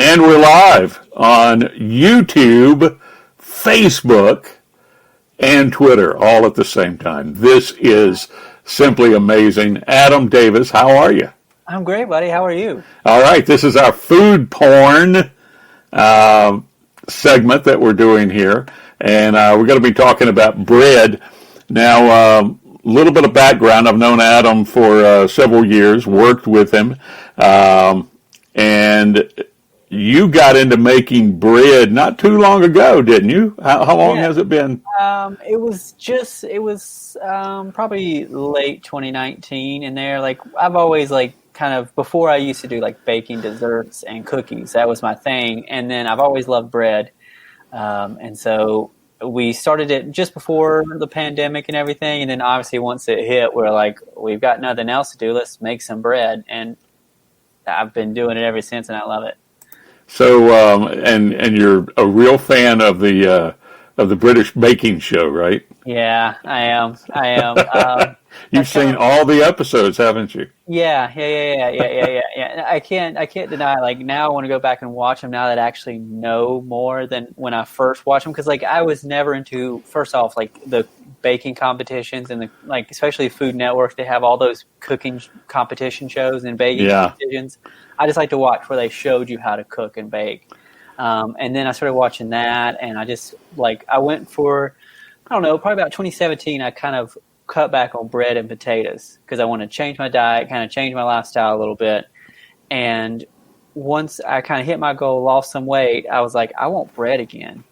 And we're live on YouTube, Facebook, and Twitter all at the same time. This is simply amazing. Adam Davis, how are you? I'm great, buddy. How are you? All right, this is our food porn segment that we're doing here, and we're going to be talking about bread. Now, a little bit of background. I've known Adam for several years, worked with him, and you got into making bread not too long ago, didn't you? How long has it been? It was probably late 2019 in there. Like, I've always kind of, before I used to do like baking desserts and cookies. That was my thing. And then I've always loved bread. And so we started it just before the pandemic and everything. And then obviously once it hit, we're like, we've got nothing else to do. Let's make some bread. And I've been doing it ever since, and I love it. So, and you're a real fan of the British baking show, right? Yeah, I am. You've seen all the episodes, haven't you? Yeah. I can't deny. Like, now I want to go back and watch them now that I actually know more than when I first watched them. Because like I was never into, first off, like the baking competitions and the especially Food Network. They have all those cooking competition shows and baking competitions. I just like to watch where they showed you how to cook and bake. And then I started watching that, and I just I went for, I don't know, probably about 2017. I kind of cut back on bread and potatoes because I want to change my diet, kind of change my lifestyle a little bit. And once I kind of hit my goal, lost some weight, I was like, I want bread again.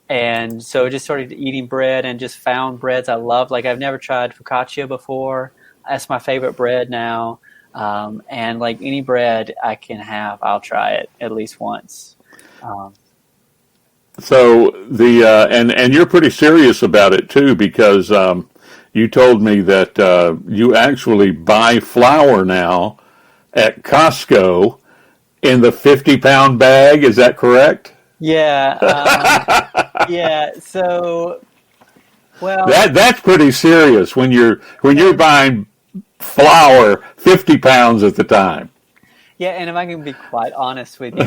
And so I just started eating bread and just found breads I love. Like, I've never tried focaccia before. That's my favorite bread now. And like any bread I can have, I'll try it at least once. So the and you're pretty serious about it too, because you told me that you actually buy flour now at Costco in the 50-pound bag. Is that correct? Yeah. Yeah. So, well, that's pretty serious when you're buying flour 50 pounds at the time. Yeah, and if I can be quite honest with you,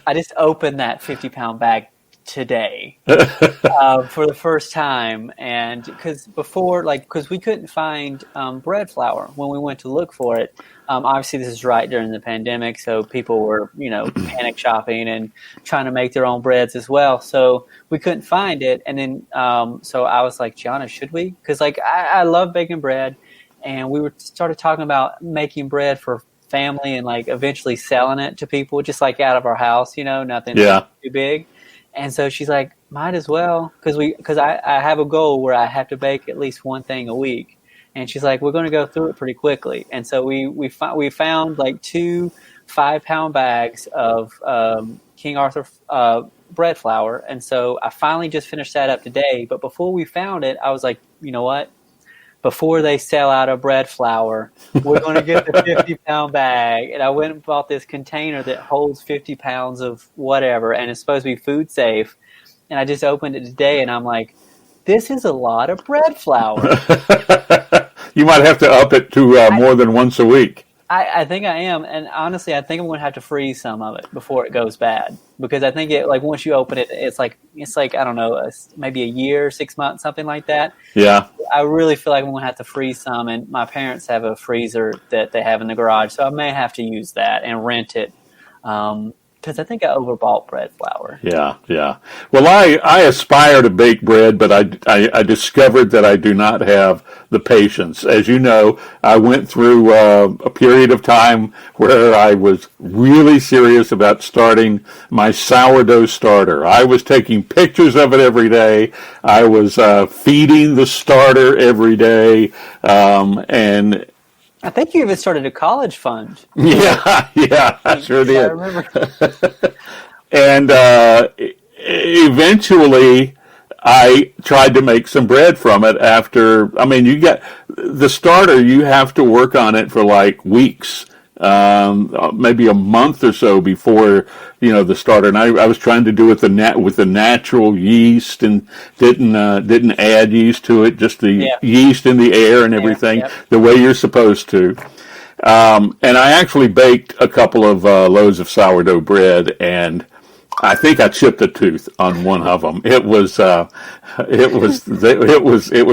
I just opened that 50-pound bag today for the first time, and because before, because we couldn't find bread flour when we went to look for it. Obviously, this is right during the pandemic, so people were, panic shopping and trying to make their own breads as well. So we couldn't find it, and then so I was like, Gianna, should we? Because I love baking bread. And we started talking about making bread for family and eventually selling it to people, just out of our house, nothing too big. And so she's like, might as well, because I have a goal where I have to bake at least one thing a week. And she's like, we're going to go through it pretty quickly. And so we found 2 5-pound bags of King Arthur bread flour. And so I finally just finished that up today. But before we found it, I was like, you know what? Before they sell out of bread flour, we're going to get the 50-pound bag. And I went and bought this container that holds 50 pounds of whatever, and it's supposed to be food safe. And I just opened it today, and I'm like, this is a lot of bread flour. You might have to up it to more than once a week. I think I am, and honestly, I think I'm going to have to freeze some of it before it goes bad, because I think it once you open it, it's like I don't know, maybe a year, 6 months, something like that. Yeah, I really feel like I'm going to have to freeze some, and my parents have a freezer that they have in the garage, so I may have to use that and rent it. Because I think I overbought bread flour. Yeah. Well, I aspire to bake bread, but I discovered that I do not have the patience. As you know, I went through a period of time where I was really serious about starting my sourdough starter. I was taking pictures of it every day. I was feeding the starter every day, and I think you even started a college fund. Yeah, I sure did. I remember. And eventually, I tried to make some bread from it after. I mean, you get the starter. You have to work on it for weeks, maybe a month or so before the starter. And I was trying to do it with the natural yeast, and didn't add yeast to it, just the yeast in the air and everything, the way you're supposed to. And I actually baked a couple of loaves of sourdough bread, and I think I chipped a tooth on one of them. It was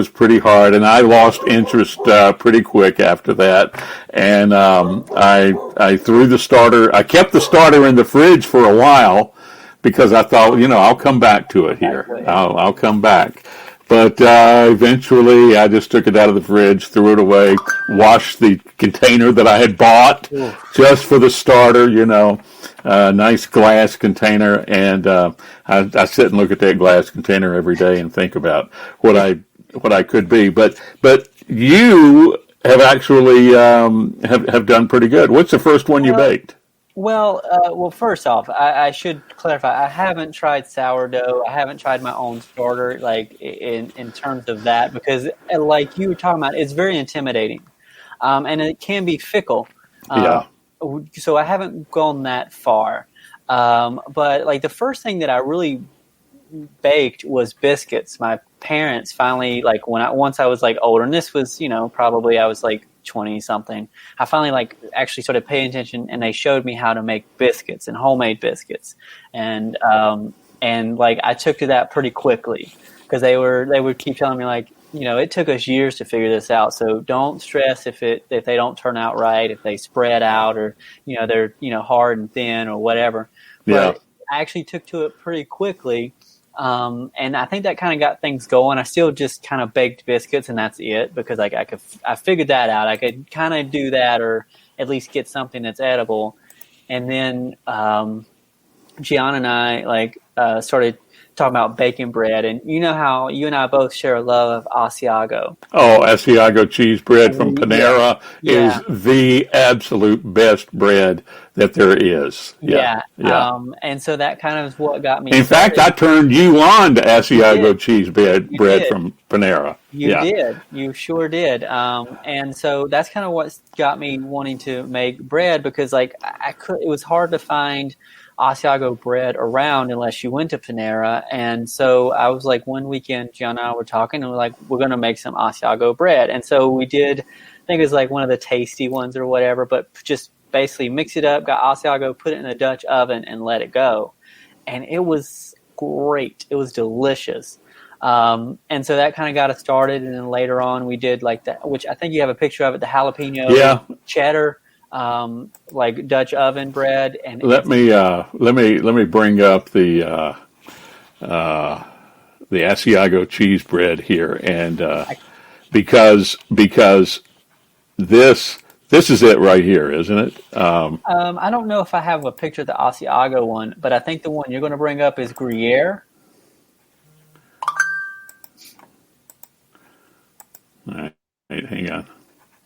pretty hard, and I lost interest pretty quick after that. And I threw the starter. I kept the starter in the fridge for a while because I thought, I'll come back to it here. I'll come back. But eventually, I just took it out of the fridge, threw it away, washed the container that I had bought just for the starter, nice glass container. And I sit and look at that glass container every day and think about what I could be. But you have actually have done pretty good. What's the first one you baked? Well, first off, I should clarify. I haven't tried sourdough. I haven't tried my own starter, like in terms of that, because like you were talking about, it's very intimidating, and it can be fickle. Yeah. So I haven't gone that far. But like the first thing that I really baked was biscuits. My parents finally, like once I was like older, and this was, probably I was like 20 something, I finally like actually started paying attention, and they showed me how to make biscuits and homemade biscuits. And like I took to that pretty quickly because they would keep telling me like, it took us years to figure this out. So don't stress if they don't turn out right, if they spread out or, they're, hard and thin or whatever. Yeah. But I actually took to it pretty quickly. And I think that kind of got things going. I still just kind of baked biscuits, and that's it, because like I figured that out. I could kind of do that, or at least get something that's edible. And then Gianna and I like started talking about baking bread, and you know how you and I both share a love of Asiago. Oh, Asiago cheese bread from Panera Yeah. is the absolute best bread that there is. Yeah. And so that kind of is what got me In fact, I turned you on to Asiago cheese bread did. from Panera. You did. You sure did. And so that's kind of what got me wanting to make bread, because like it was hard to find Asiago bread around unless you went to Panera. And so I was like, one weekend, Gianna and I were talking, and we're like, we're going to make some Asiago bread. And so we did, I think it was like one of the tasty ones or whatever, but just basically mix it up, got Asiago, put it in a Dutch oven, and let it go. And it was great. It was delicious. And so that kind of got us started. And then later on we did like that, which I think you have a picture of it, the jalapeno cheddar, like Dutch oven bread. And let me bring up the Asiago cheese bread here, and because this is it right here, isn't it? I don't know if I have a picture of the Asiago one, but I think the one you're going to bring up is Gruyere. All right, hang on.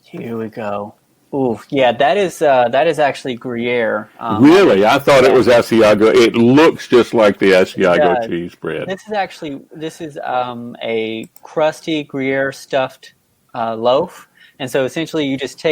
Here we go. Ooh, yeah, that is actually Gruyere. Really? I thought it was Asiago. It looks just like the Asiago cheese bread. This is a crusty Gruyere stuffed loaf, and so essentially you just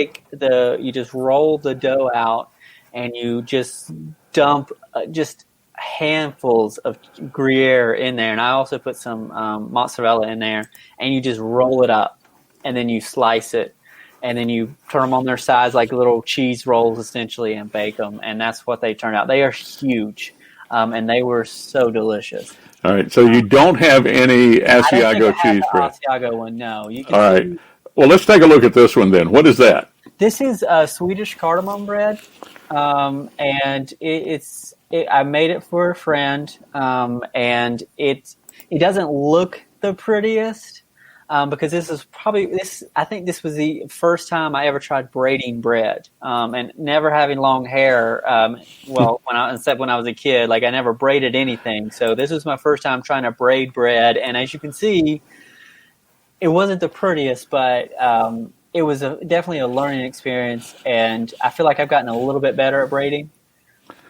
roll the dough out, and you just dump just handfuls of Gruyere in there, and I also put some mozzarella in there, and you just roll it up, and then you slice it. And then you turn them on their sides like little cheese rolls, essentially, and bake them. And that's what they turned out. They are huge, and they were so delicious. All right, so you don't have any Asiago cheese bread. Asiago one, no. All right. Well, let's take a look at this one then. What is that? This is Swedish cardamom bread, and I made it for a friend, and it doesn't look the prettiest. Because I think this was the first time I ever tried braiding bread, and never having long hair. Except when I was a kid, like I never braided anything. So this was my first time trying to braid bread, and as you can see, it wasn't the prettiest, but it was definitely a learning experience, and I feel like I've gotten a little bit better at braiding.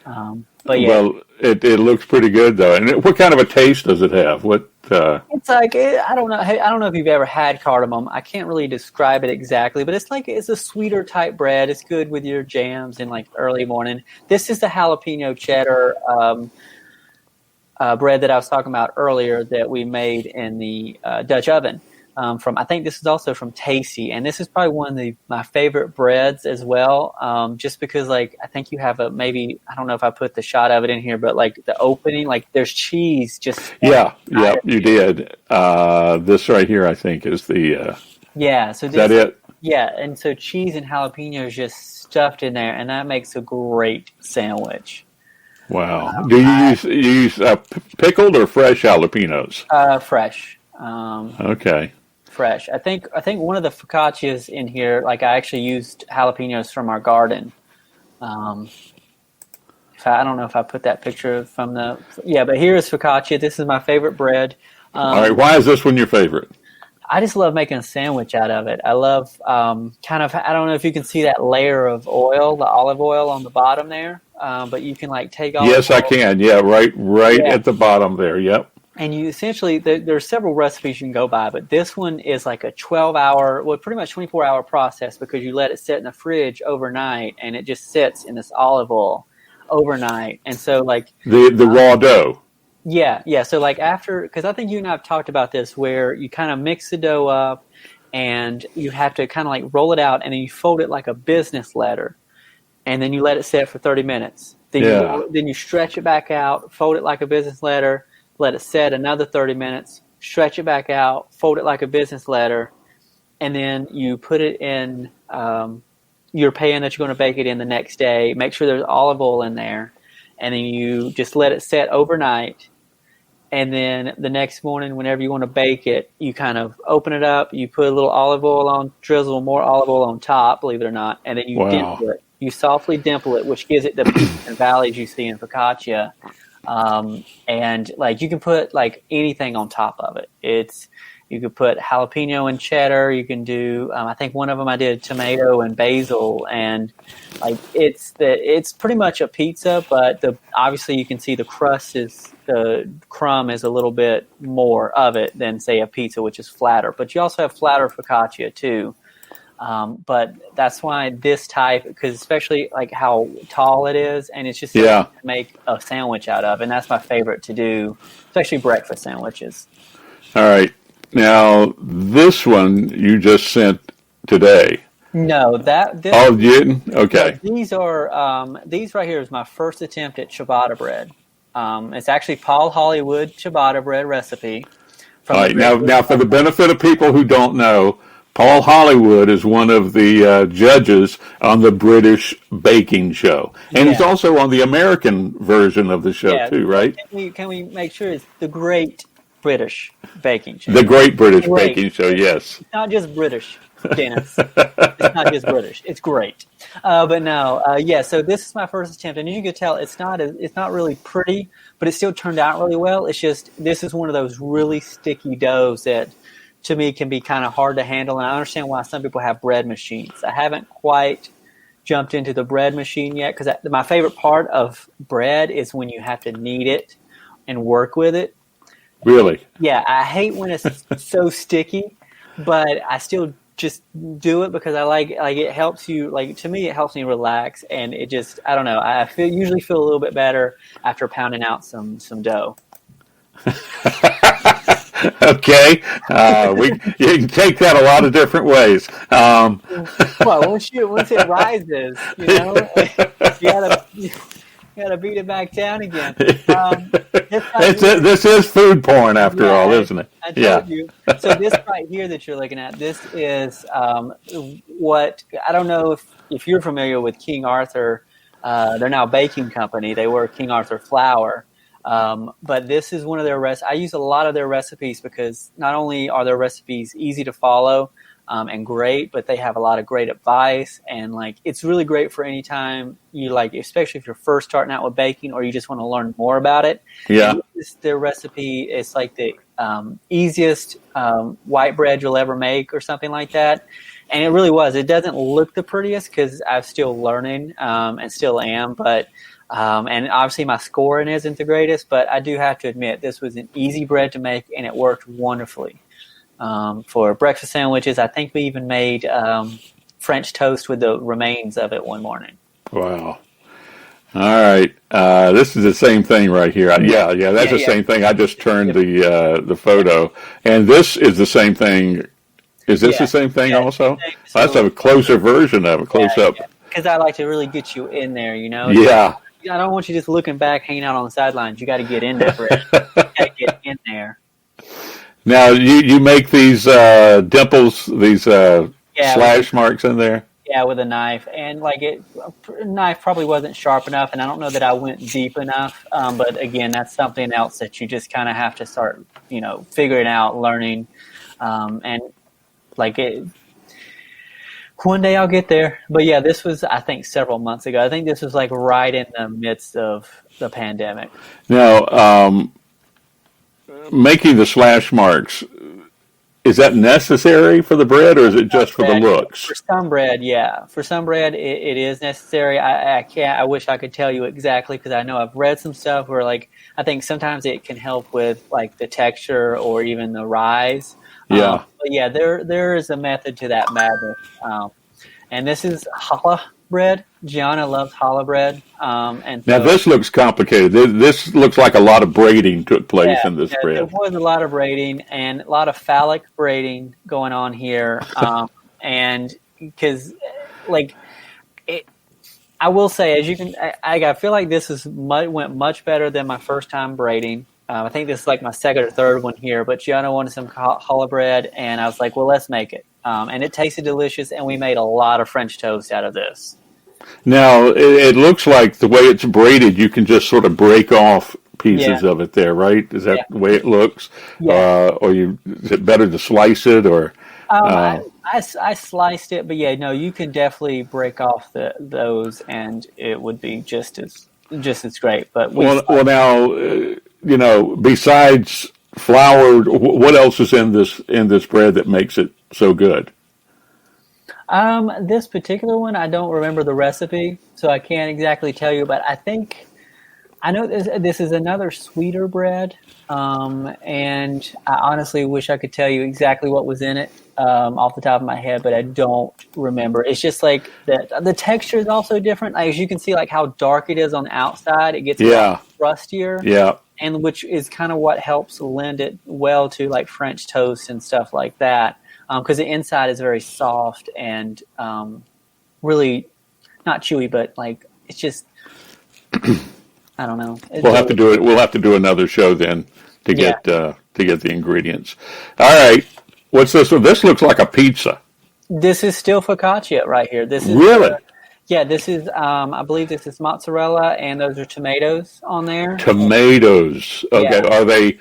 But yeah. Well, it looks pretty good though. And what kind of a taste does it have? It's like, I don't know. Hey, I don't know if you've ever had cardamom. I can't really describe it exactly, but it's a sweeter type bread. It's good with your jams in like early morning. This is the jalapeno cheddar bread that I was talking about earlier that we made in the Dutch oven. from, I think this is also from Tasty, and this is probably one of my favorite breads as well. Just because, like, I think you have maybe, I don't know if I put the shot of it in here, but like the opening, like there's cheese just. Yeah, you did. This right here, I think, is the. Yeah, so is that it? Yeah, and so cheese and jalapenos just stuffed in there, and that makes a great sandwich. Wow. Do you use pickled or fresh jalapenos? Fresh. Okay. Fresh. I think one of the focaccias in here, like I actually used jalapenos from our garden. I don't know if I put that picture from but here is focaccia. This is my favorite bread. All right. Why is this one your favorite? I just love making a sandwich out of it. I love kind of, I don't know if you can see that layer of oil, the olive oil on the bottom there, but you can like take off. Yes, I can. Yeah, right at the bottom there. Yep. And you essentially, there's several recipes you can go by, but this one is like a 12-hour, well, pretty much 24-hour process because you let it sit in the fridge overnight, and it just sits in this olive oil overnight. And so, like the raw dough. Yeah. So, like after, because I think you and I have talked about this, where you kind of mix the dough up, and you have to kind of like roll it out, and then you fold it like a business letter, and then you let it sit for 30 minutes. Then you stretch it back out, fold it like a business letter. Let it set another 30 minutes, stretch it back out, fold it like a business letter, and then you put it in your pan that you're going to bake it in the next day. Make sure there's olive oil in there, and then you just let it set overnight. And then the next morning, whenever you want to bake it, you kind of open it up, you put a little olive oil on, drizzle more olive oil on top, believe it or not, and then you dimple it. You softly dimple it, which gives it the peaks and valleys you see in focaccia. And like you can put like anything on top of it. You could put jalapeno and cheddar. You can do I think one of them I did tomato and basil, and like it's pretty much a pizza, but obviously you can see the crumb is a little bit more of it than say a pizza, which is flatter. But you also have flatter focaccia too. But that's why this type, because especially like how tall it is, and it's just to make a sandwich out of, and that's my favorite to do, especially breakfast sandwiches. All right. Now, this one you just sent today. No, you didn't? Okay. These right here is my first attempt at ciabatta bread. It's actually Paul Hollywood ciabatta bread recipe. All right. Now, for the benefit of people who don't know, Paul Hollywood is one of the judges on the British baking show. And he's also on the American version of the show, too, right? Can we make sure it's the Great British Baking Show? The Great British Baking Show, yes. It's not just British, Dennis. It's not just British. It's great. But no, so this is my first attempt. And as you can tell, it's not really pretty, but it still turned out really well. It's just, this is one of those really sticky doughs that, to me, can be kind of hard to handle, and I understand why some people have bread machines. I haven't quite jumped into the bread machine yet, because my favorite part of bread is when you have to knead it and work with it. Really? Yeah, I hate when it's so sticky, but I still just do it because I like it helps you, like, to me it helps me relax, and it just, I don't know, I usually feel a little bit better after pounding out some dough. Okay, you can take that a lot of different ways. Well, once it rises, you gotta beat it back down again. This is food porn after all, isn't it? I told you. So this right here that you're looking at, this is what, I don't know if you're familiar with King Arthur. They're now a baking company. They were King Arthur Flour. But this is one of their I use a lot of their recipes because not only are their recipes easy to follow and great, but they have a lot of great advice, and like it's really great for any time you, like, especially if you're first starting out with baking or you just want to learn more about it. Yeah. Their recipe is like the easiest white bread you'll ever make or something like that. And it really was. It doesn't look the prettiest because I'm still learning and still am, but and obviously my scoring isn't the greatest, but I do have to admit this was an easy bread to make, and it worked wonderfully for breakfast sandwiches. I think we even made French toast with the remains of it one morning. Wow. All right. This is the same thing right here. Yeah. That's Yeah, the yeah. same thing. I just turned the photo, and this is the same thing. Is this Yeah, the same thing yeah. also? This is a That's a little closer version of it, close up. because I like to really get you in there. You know, it's like Yeah. I don't want you just looking back, hanging out on the sidelines. You got to get in there, Brett. You got to get in there. Now you make these dimples, these Yeah, slash marks in there. yeah, with a knife, and like knife probably wasn't sharp enough, and I don't know that I went deep enough. But again, that's something else that you just kind of have to start, figuring out, learning, and like it. One day I'll get there. But yeah, this was I think several months ago. I think this was like right in the midst of the pandemic. Now, making the slash marks, is that necessary for the bread, or is it just for the looks? For some bread, yeah. For some bread, it is necessary. I can't. I wish I could tell you exactly because I know I've read some stuff where like I think sometimes it can help with like the texture or even the rise. Yeah. But yeah, there is a method to that madness. And this is challah bread. Gianna loves challah bread. And Now so, this looks complicated. This looks like a lot of braiding took place in this there bread. was a lot of braiding and a lot of phallic braiding going on here. And because, like, I will say, as you can, I feel like this went much better than my first time braiding. I think this is like my second or third one here, but Gianna wanted some challah bread, and I was like, well, let's make it. And it tasted delicious, and we made a lot of French toast out of this. Now it looks like the way it's braided, you can just sort of break off pieces of it there, right? Is that the way it looks? Yeah. Is it better to slice it or? I sliced it, but yeah, no, you can definitely break off those, and it would be just as great. But Well, now besides flour, what else is in this bread that makes it so good? This particular one, I don't remember the recipe, so I can't exactly tell you. But I know this is another sweeter bread, and I honestly wish I could tell you exactly what was in it off the top of my head, but I don't remember. It's just like the texture is also different. Like, as you can see, like how dark it is on the outside, it gets a lot rustier. Yeah. And which is kind of what helps lend it well to like French toast and stuff like that. Because the inside is very soft and really not chewy, but like it's just I don't know. We'll have to do it. We'll have to do another show then to get the ingredients. All right. What's this one? This looks like a pizza. This is still focaccia right here. This is really. This is I believe this is mozzarella and those are tomatoes on there. Tomatoes. Okay. Yeah. Are they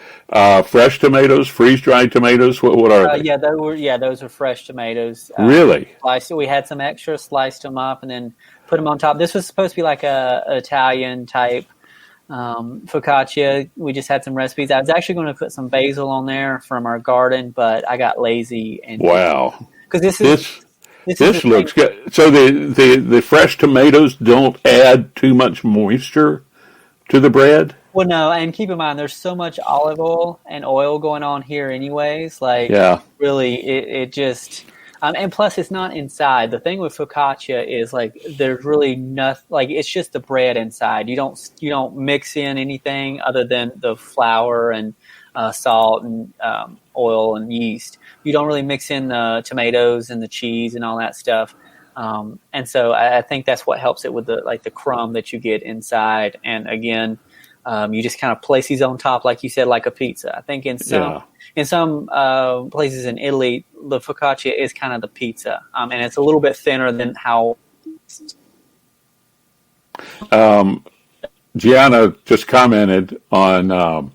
fresh tomatoes? Freeze dried tomatoes? What are they? Those are fresh tomatoes. Really? Sliced. We had some extra, sliced them up, and then put them on top. This was supposed to be like a Italian type focaccia. We just had some recipes. I was actually going to put some basil on there from our garden, but I got lazy. And wow. Because this looks good. So the fresh tomatoes don't add too much moisture to the bread? Well, no, and keep in mind, there's so much olive oil and oil going on here anyways. Like, really, it just... and plus, it's not inside. The thing with focaccia is, like, there's really nothing... Like, it's just the bread inside. You don't mix in anything other than the flour and salt and oil and yeast. You don't really mix in the tomatoes and the cheese and all that stuff. And so I think that's what helps it with the crumb that you get inside. And again, you just kind of place these on top, like you said, like a pizza. I think in some places in Italy, the focaccia is kind of the pizza. And it's a little bit thinner than how... Gianna just commented on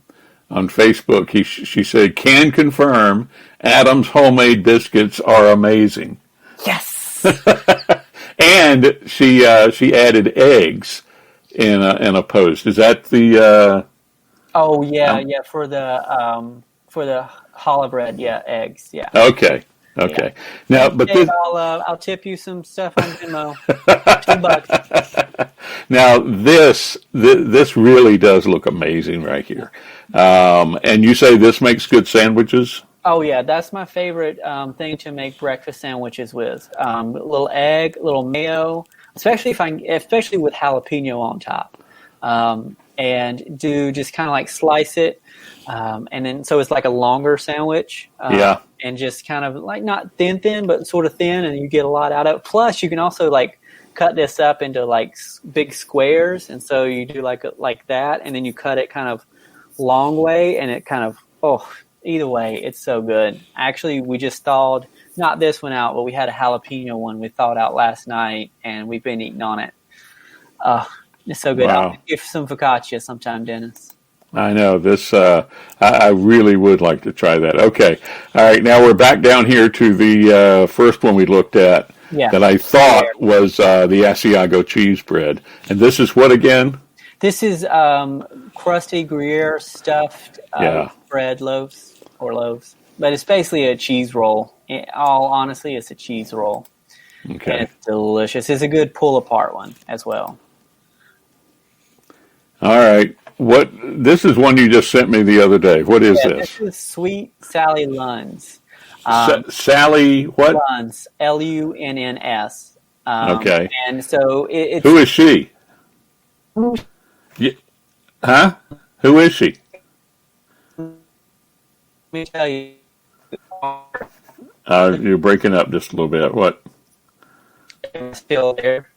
Facebook. She said, "Can confirm Adam's homemade biscuits are amazing." Yes. And she added eggs in a post. Is that the? Oh yeah, for the challah bread, eggs, Okay. Yeah. Now, but this, I'll tip you some stuff on Venmo. $2. Now this really does look amazing right here. And you say this makes good sandwiches? Oh yeah, that's my favorite thing to make breakfast sandwiches with. Little egg, little mayo, especially with jalapeno on top, and do just kind of like slice it, and then so it's like a longer sandwich. Yeah. And just kind of like not thin, but sort of thin, and you get a lot out of it. Plus, you can also like cut this up into like big squares, and so you do like that, and then you cut it kind of long way, and it kind of either way, it's so good. Actually, we just thawed not this one out, but we had a jalapeno one we thawed out last night, and we've been eating on it. It's so good. Wow. I'll give some focaccia sometime, Dennis. I know this. I really would like to try that. Okay. All right. Now we're back down here to the first one we looked at that I thought was the Asiago cheese bread. And this is what again? This is crusty Gruyere stuffed bread loaves. But it's basically a cheese roll. All honestly, it's a cheese roll. Okay. And it's delicious. It's a good pull apart one as well. All right. This is one you just sent me the other day. What is this? This is Sweet Sally Lunn's. Sally what? Lunn's, Lunns. Okay. And so it's... Who is she? Huh? Who is she? Let me tell you. You're breaking up just a little bit. What? Still there.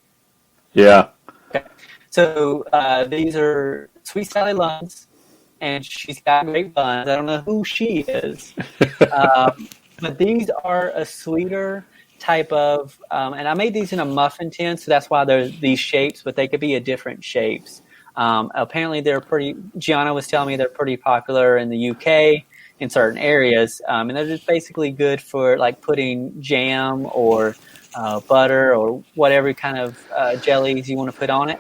Yeah. Okay. So these are Sweet Sally Lunn's, and she's got great buns. I don't know who she is, but these are a sweeter type of, and I made these in a muffin tin, so that's why they're these shapes, but they could be a different shapes. Apparently Gianna was telling me they're pretty popular in the UK in certain areas, and they're just basically good for like putting jam or butter or whatever kind of jellies you want to put on it.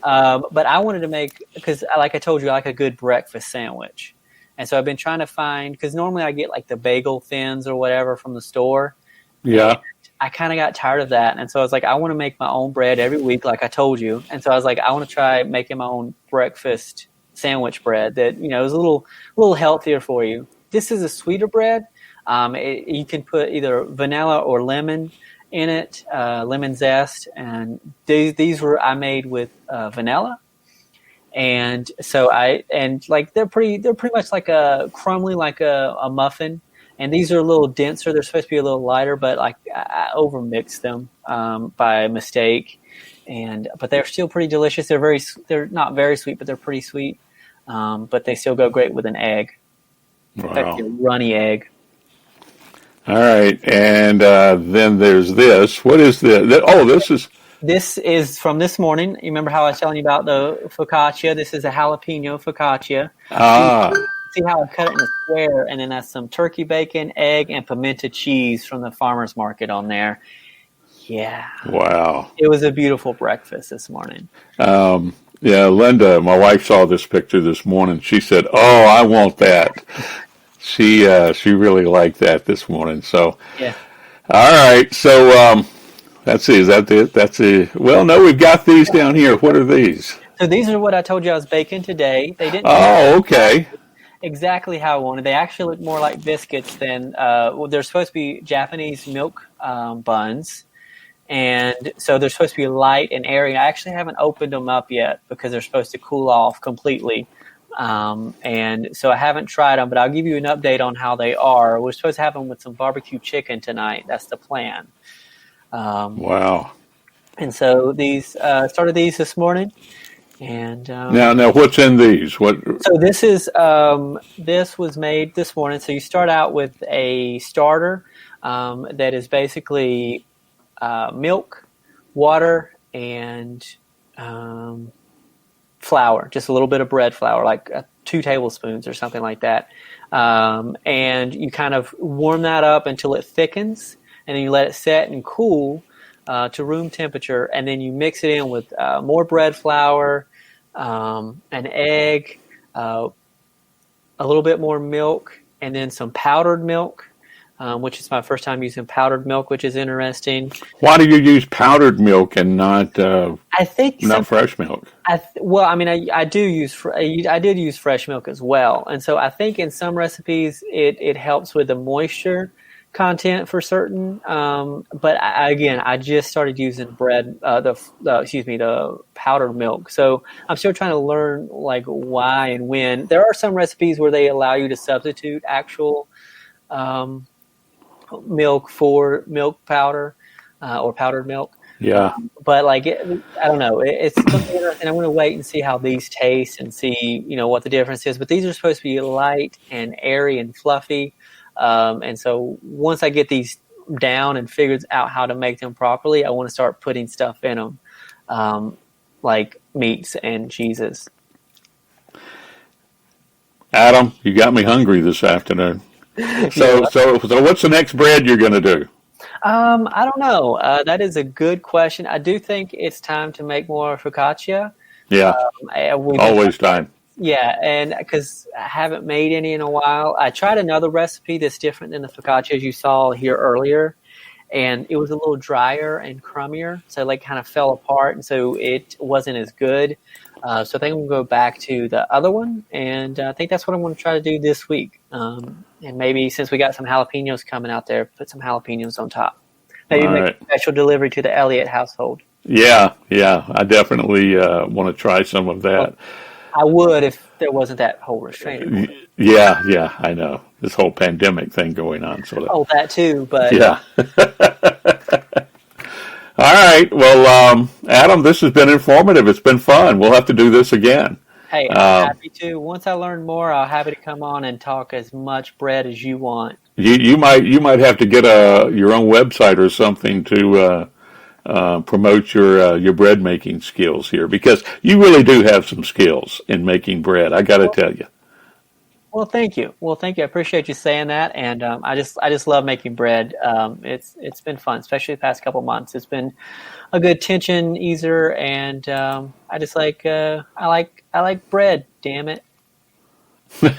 But I wanted to make, because like I told you, I like a good breakfast sandwich. And so I've been trying to find, because normally I get like the bagel thins or whatever from the store. Yeah. I kind of got tired of that. And so I was like, I want to make my own bread every week, like I told you. And so I was like, I want to try making my own breakfast sandwich bread that, is a little healthier for you. This is a sweeter bread. You can put either vanilla or lemon in it, lemon zest, and these were I made with vanilla, and so they're pretty much like a crumbly, like a muffin, and these are a little denser. They're supposed to be a little lighter, but like I overmixed them by mistake, but they're still pretty delicious. They're not very sweet, but they're pretty sweet, but they still go great with an egg. Wow. Like a runny egg. All right, and then there's this. What is this? This is from this morning. You remember how I was telling you about the focaccia? This is a jalapeno focaccia. See how I cut it in a square, and then that's some turkey bacon, egg, and pimento cheese from the farmer's market on there. Yeah. Wow. It was a beautiful breakfast this morning. Yeah, Linda, my wife, saw this picture this morning. She said, "Oh, I want that." She really liked that this morning. So, yeah. All right. So, let's see. Is that it? That's it. Well, no, we've got these down here. What are these? So these are what I told you I was baking today. They didn't. Oh, okay. Exactly how I wanted. They actually look more like biscuits than. They're supposed to be Japanese milk buns, and so they're supposed to be light and airy. I actually haven't opened them up yet because they're supposed to cool off completely. And so I haven't tried them, but I'll give you an update on how they are. We're supposed to have them with some barbecue chicken tonight. That's the plan. Wow. And so these started these this morning. And now what's in these? What? So this was made this morning. So you start out with a starter that is basically milk, water, and flour, just a little bit of bread flour, like 2 tablespoons or something like that. And you kind of warm that up until it thickens, and then you let it set and cool to room temperature, and then you mix it in with more bread flour, an egg, a little bit more milk, and then some powdered milk, which is my first time using powdered milk, which is interesting. Why do you use powdered milk and not fresh milk? I did use fresh milk as well, and so I think in some recipes it helps with the moisture content for certain. But again, I just started using bread, the powdered milk. So I'm still trying to learn like why and when. There are some recipes where they allow you to substitute actual milk for milk powder or powdered milk. Yeah. But like, I don't know. It's something interesting. I'm going to wait and see how these taste and see, what the difference is. But these are supposed to be light and airy and fluffy. And so once I get these down and figured out how to make them properly, I want to start putting stuff in them, like meats and cheeses. Adam, you got me hungry this afternoon. So what's the next bread you're going to do? I don't know. That is a good question. I do think it's time to make more focaccia. Yeah, always time. Yeah, and because I haven't made any in a while. I tried another recipe that's different than the focaccias you saw here earlier, and it was a little drier and crummier, so it like kind of fell apart, and so it wasn't as good. So I think I'm going to go back to the other one, and I think that's what I'm going to try to do this week. And maybe since we got some jalapenos coming out there, put some jalapenos on top. Maybe make a special delivery to the Elliott household. Yeah, I definitely want to try some of that. Well, I would if there wasn't that whole restraint. Yeah, I know. This whole pandemic thing going on. That too, but... Yeah. All right. Well, Adam, this has been informative. It's been fun. We'll have to do this again. Hey, I'm happy to. Once I learn more, I'll happy to come on and talk as much bread as you want. You might have to get your own website or something to promote your bread making skills here, because you really do have some skills in making bread. I got to tell you. Well, thank you. I appreciate you saying that, and I just love making bread. It's been fun, especially the past couple months. It's been a good tension easer, and I just like I like bread. Damn it! All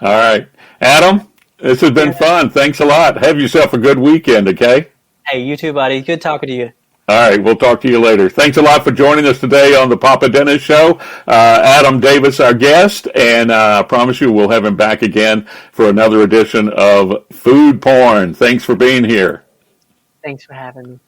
right, Adam, this has been fun. Thanks a lot. Have yourself a good weekend. Okay. Hey, you too, buddy. Good talking to you. All right, we'll talk to you later. Thanks a lot for joining us today on the Papa Dennis Show. Adam Davis, our guest, and I promise you we'll have him back again for another edition of Food Porn. Thanks for being here. Thanks for having me.